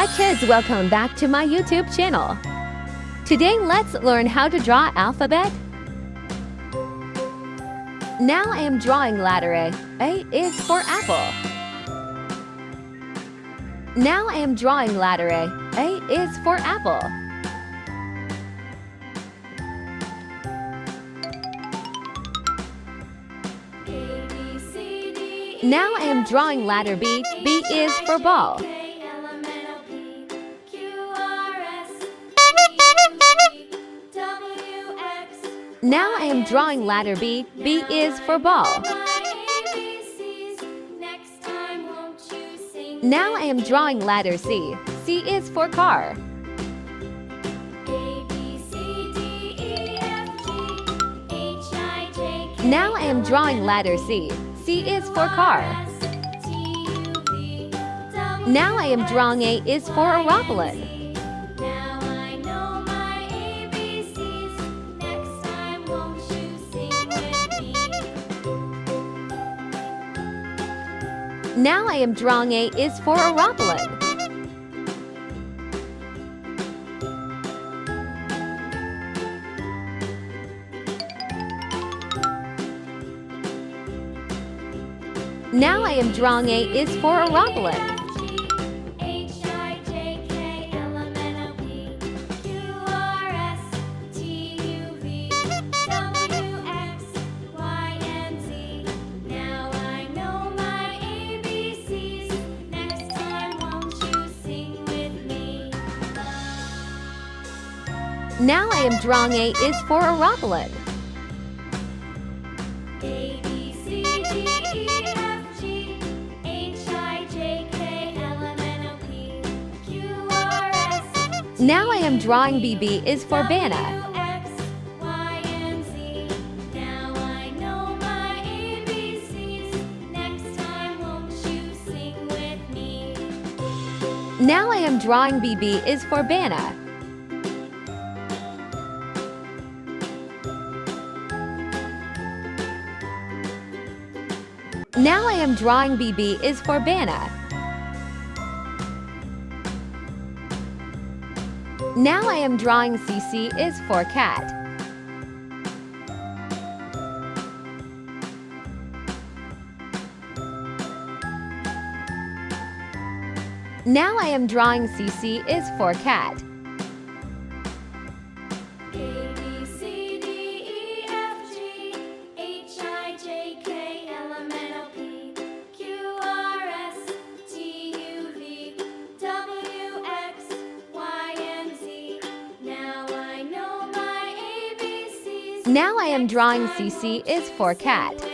Hi kids, welcome back to my YouTube channel. Today let's learn how to draw alphabet. Now I am drawing letter A. A is for apple. Now I am drawing letter A. A is for apple. Now I am drawing letter B. B is for ball. Now I am drawing letter B. B is for ball. Now I am drawing letter C. C is for car. Now I am drawing letter C. C is for car. Now I am drawing A is for aroplane. Now I am drawing A is for aroplane. Now I am drawing A is for aroplane. Now I am drawing A is for aroplane. Now I am drawing B. B is for banana. Now I am drawing B. B is for banana. Now I am drawing B. B is for banana. Now I am drawing C. C is for cat. Now I am drawing C. C is for cat. Now I am drawing C. C is for cat.